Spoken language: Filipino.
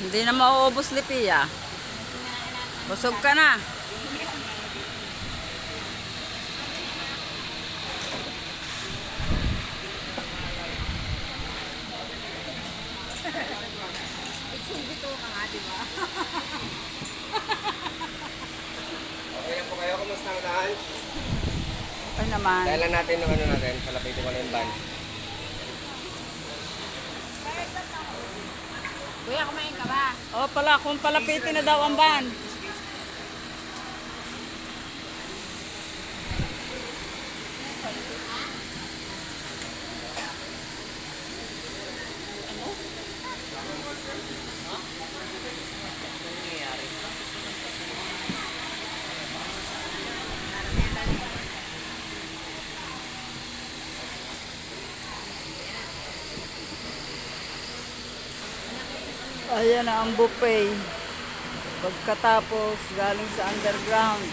Hindi na mauubos, Lipia. Busog ka na. Iksubito ka nga, di ba? Okay lang po kayo, kumusta ang daan? Ay naman. Dahil lang natin yung ano natin, palapitin ko na yung van. Kuya, kumain ka ba? Oh, pala, kung palapitin na daw ang van. Ayan na ang buffet. Pagkatapos, galing sa underground.